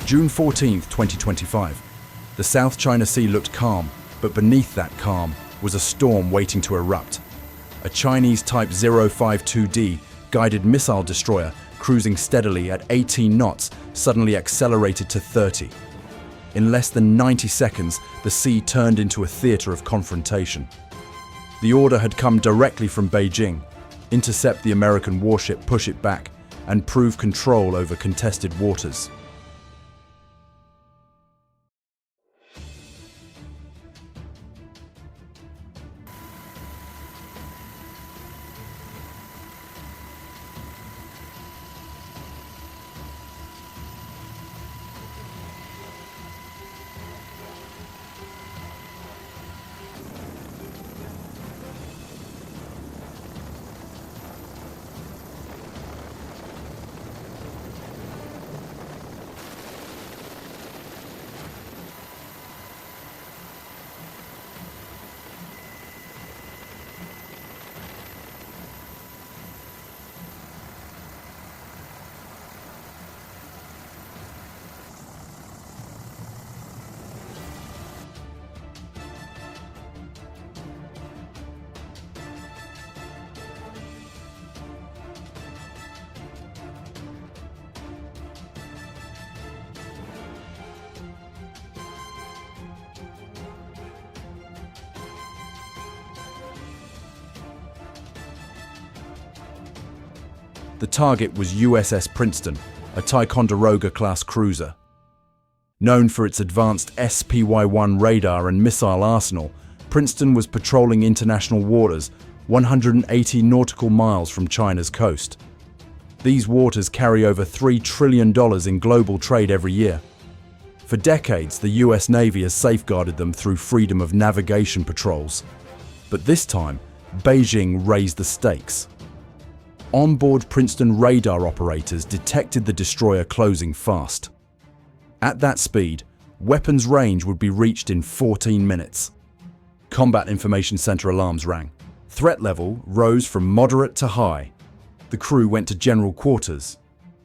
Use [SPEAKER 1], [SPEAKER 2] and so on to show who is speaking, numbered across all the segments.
[SPEAKER 1] June 14, 2025. The South China Sea looked calm, but beneath that calm was a storm waiting to erupt. A Chinese Type 052D guided missile destroyer cruising steadily at 18 knots suddenly accelerated to 30. In less than 90 seconds, the sea turned into a theater of confrontation. The order had come directly from Beijing: intercept the American warship, push it back, and prove control over contested waters. The target was USS Princeton, a Ticonderoga-class cruiser. Known for its advanced SPY-1 radar and missile arsenal, Princeton was patrolling international waters 180 nautical miles from China's coast. These waters carry over $3 trillion in global trade every year. For decades, the US Navy has safeguarded them through freedom of navigation patrols. But this time, Beijing raised the stakes. Onboard Princeton radar operators detected the destroyer closing fast. At that speed, weapons range would be reached in 14 minutes. Combat Information Center alarms rang. Threat level rose from moderate to high. The crew went to general quarters.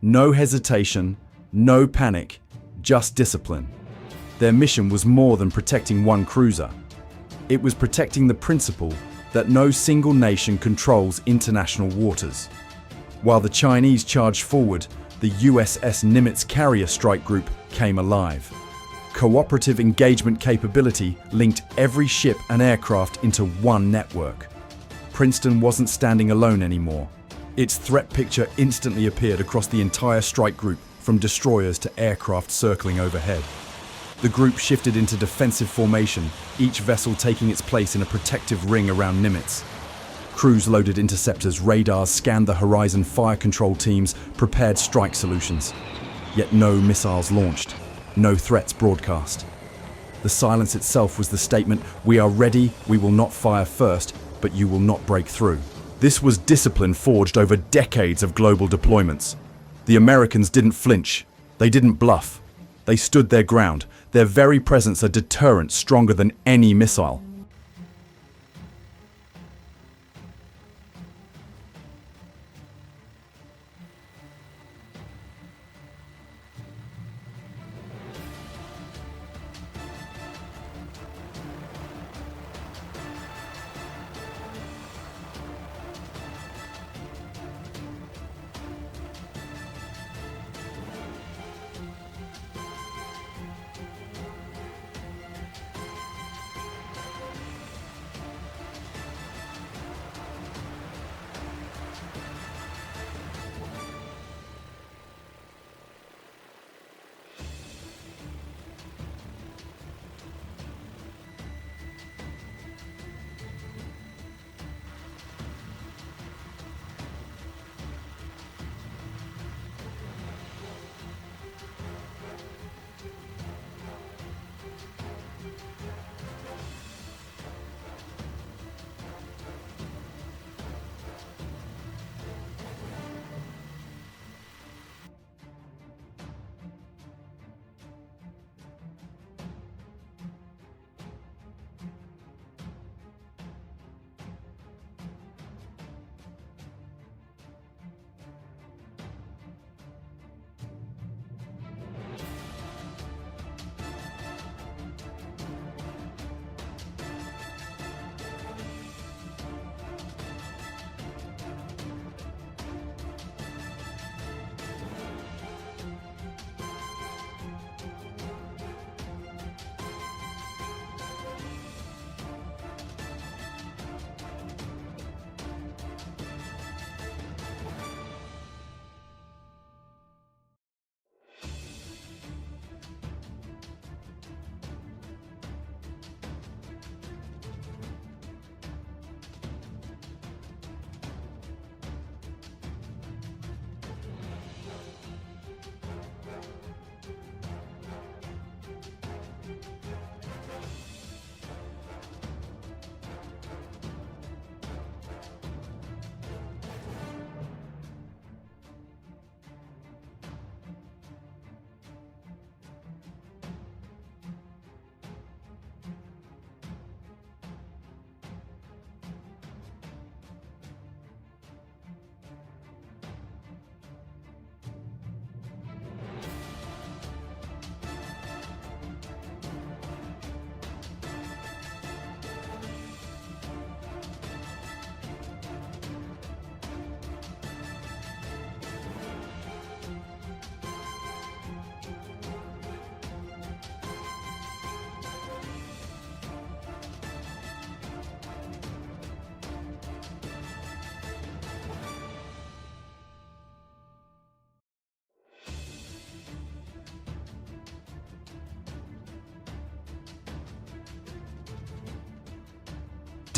[SPEAKER 1] No hesitation, no panic, just discipline. Their mission was more than protecting one cruiser. It was protecting the principle that no single nation controls international waters. While the Chinese charged forward, the USS Nimitz carrier strike group came alive. Cooperative engagement capability linked every ship and aircraft into one network. Princeton wasn't standing alone anymore. Its threat picture instantly appeared across the entire strike group, from destroyers to aircraft circling overhead. The group shifted into defensive formation, each vessel taking its place in a protective ring around Nimitz. Crews loaded interceptors, radars scanned the horizon, fire control teams prepared strike solutions. Yet no missiles launched, no threats broadcast. The silence itself was the statement: "We are ready, we will not fire first, but you will not break through." This was discipline forged over decades of global deployments. The Americans didn't flinch, they didn't bluff. They stood their ground, their very presence a deterrent stronger than any missile.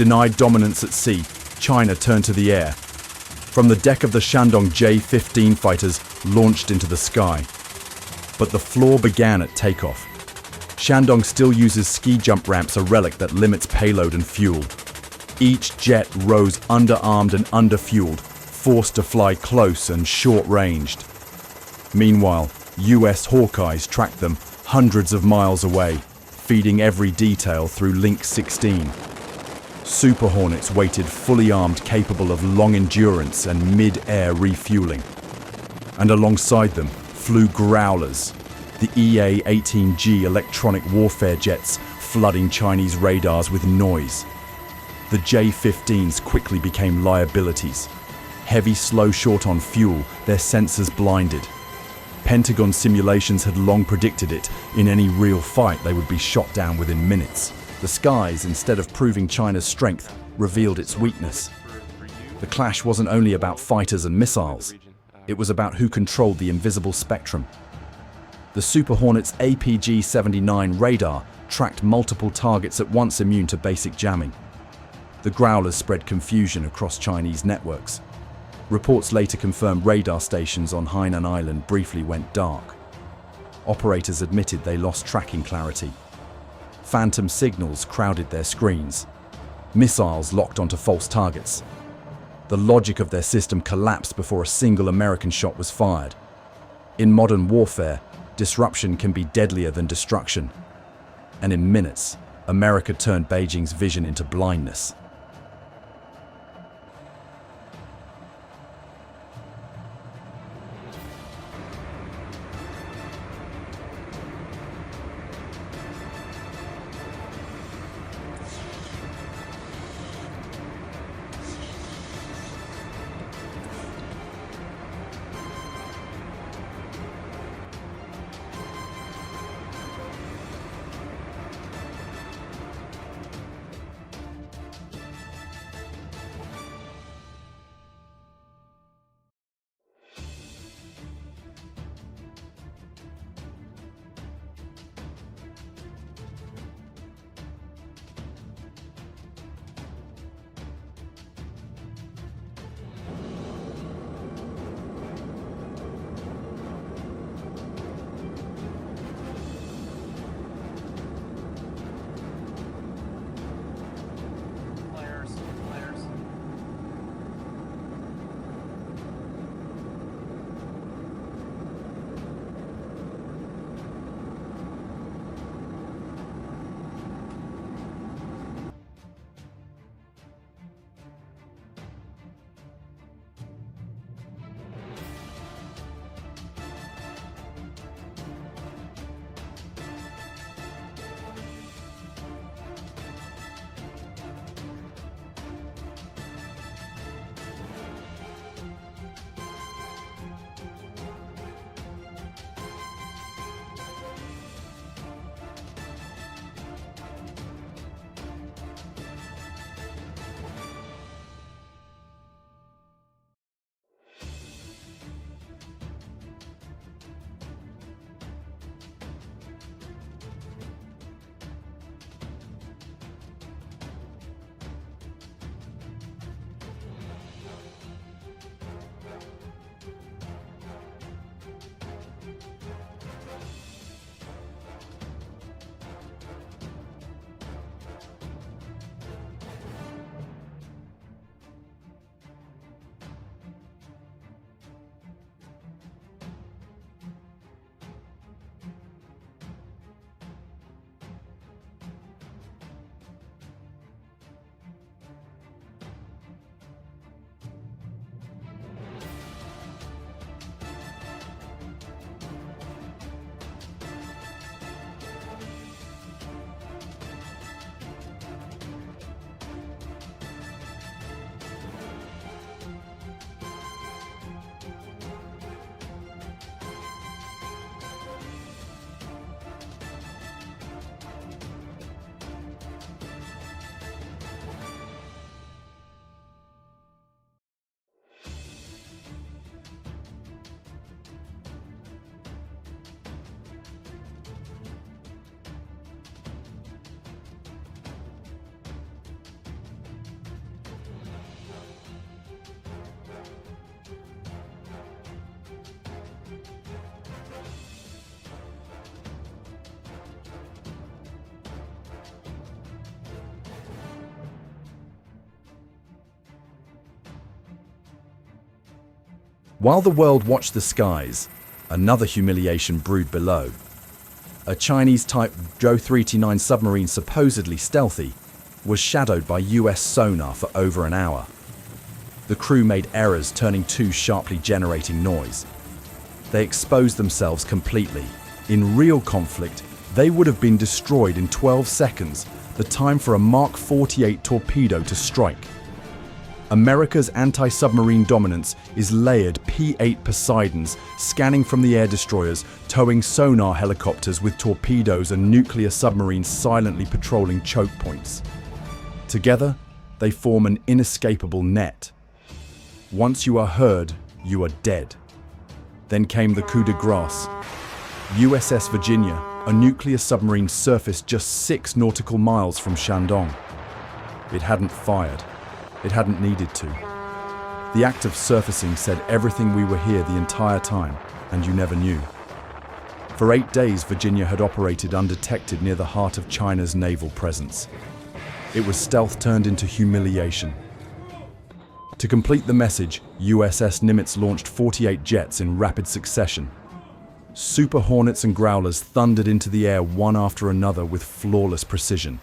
[SPEAKER 1] Denied dominance at sea, China turned to the air. From the deck of the Shandong J-15 fighters launched into the sky. But the flaw began at takeoff. Shandong still uses ski jump ramps, a relic that limits payload and fuel. Each jet rose underarmed and underfueled, forced to fly close and short-ranged. Meanwhile, US Hawkeyes tracked them hundreds of miles away, feeding every detail through Link 16. Super Hornets waited fully armed, capable of long endurance and mid-air refueling. And alongside them flew Growlers, the EA-18G electronic warfare jets flooding Chinese radars with noise. The J-15s quickly became liabilities. Heavy, slow short on fuel, their sensors blinded. Pentagon simulations had long predicted it. In any real fight, they would be shot down within minutes. The skies, instead of proving China's strength, revealed its weakness. The clash wasn't only about fighters and missiles. It was about who controlled the invisible spectrum. The Super Hornet's APG-79 radar tracked multiple targets at once, immune to basic jamming. The Growlers spread confusion across Chinese networks. Reports later confirmed radar stations on Hainan Island briefly went dark. Operators admitted they lost tracking clarity. Phantom signals crowded their screens. Missiles locked onto false targets. The logic of their system collapsed before a single American shot was fired. In modern warfare, disruption can be deadlier than destruction. And in minutes, America turned Beijing's vision into blindness. While the world watched the skies, another humiliation brewed below. A Chinese-type Jo 389 submarine, supposedly stealthy, was shadowed by US sonar for over an hour. The crew made errors, turning to sharply generating noise. They exposed themselves completely. In real conflict, they would have been destroyed in 12 seconds, the time for a Mark 48 torpedo to strike. America's anti-submarine dominance is layered P-8 Poseidons scanning from the air destroyers, towing sonar helicopters with torpedoes and nuclear submarines silently patrolling choke points. Together, they form an inescapable net. Once you are heard, you are dead. Then came the coup de grace. USS Virginia, a nuclear submarine, surfaced just 6 nautical miles from Shandong. It hadn't fired. It hadn't needed to. The act of surfacing said everything: we were here the entire time, and you never knew. For 8 days, Virginia had operated undetected near the heart of China's naval presence. It was stealth turned into humiliation. To complete the message, USS Nimitz launched 48 jets in rapid succession. Super Hornets and Growlers thundered into the air one after another with flawless precision.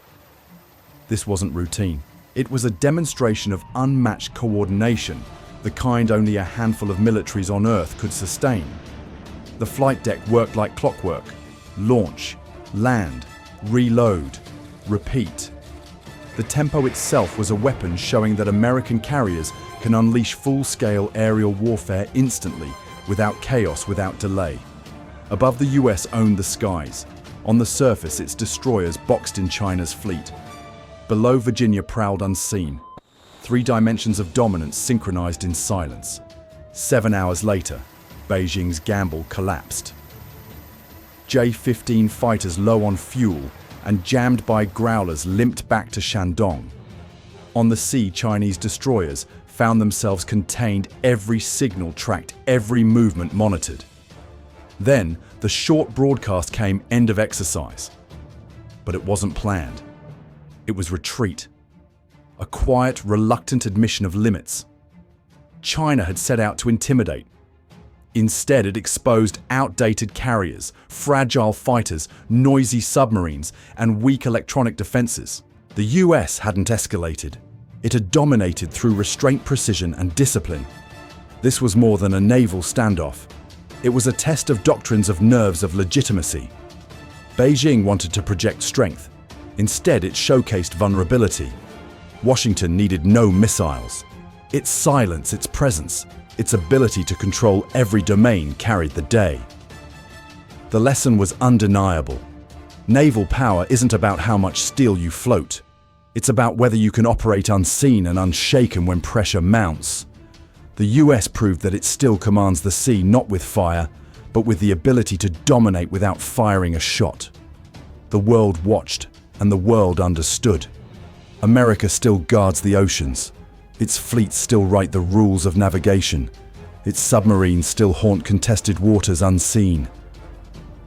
[SPEAKER 1] This wasn't routine. It was a demonstration of unmatched coordination, the kind only a handful of militaries on Earth could sustain. The flight deck worked like clockwork. Launch, land, reload, repeat. The tempo itself was a weapon, showing that American carriers can unleash full-scale aerial warfare instantly, without chaos, without delay. Above, the US owned the skies. On the surface, its destroyers boxed in China's fleet. Below, Virginia prowled unseen. 3 dimensions of dominance synchronized in silence. 7 hours later, Beijing's gamble collapsed. J-15 fighters, low on fuel and jammed by Growlers, limped back to Shandong. On the sea, Chinese destroyers found themselves contained, every signal tracked, every movement monitored. Then, the short broadcast came: end of exercise. But it wasn't planned. It was retreat. A quiet, reluctant admission of limits. China had set out to intimidate. Instead, it exposed outdated carriers, fragile fighters, noisy submarines, and weak electronic defenses. The US hadn't escalated. It had dominated through restraint, precision, and discipline. This was more than a naval standoff. It was a test of doctrines, of nerves, of legitimacy. Beijing wanted to project strength. Instead, it showcased vulnerability. Washington needed no missiles. Its silence, its presence, its ability to control every domain carried the day. The lesson was undeniable. Naval power isn't about how much steel you float. It's about whether you can operate unseen and unshaken when pressure mounts. The US proved that it still commands the sea, not with fire, but with the ability to dominate without firing a shot. The world watched, and the world understood. America still guards the oceans. Its fleets still write the rules of navigation. Its submarines still haunt contested waters unseen.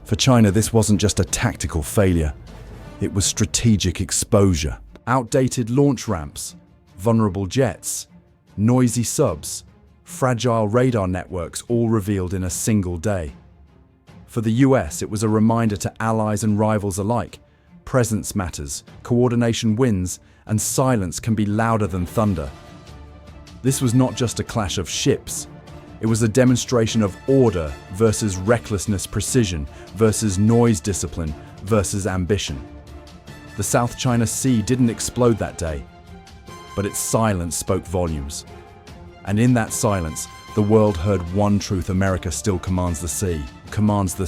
[SPEAKER 1] For China, this wasn't just a tactical failure. It was strategic exposure. Outdated launch ramps, vulnerable jets, noisy subs, fragile radar networks, all revealed in a single day. For the US, it was a reminder to allies and rivals alike: presence matters, coordination wins, and silence can be louder than thunder. This was not just a clash of ships. It was a demonstration of order versus recklessness, precision versus noise, discipline versus ambition. The South China Sea didn't explode that day, but its silence spoke volumes. And in that silence, the world heard one truth: America still commands the sea, commands the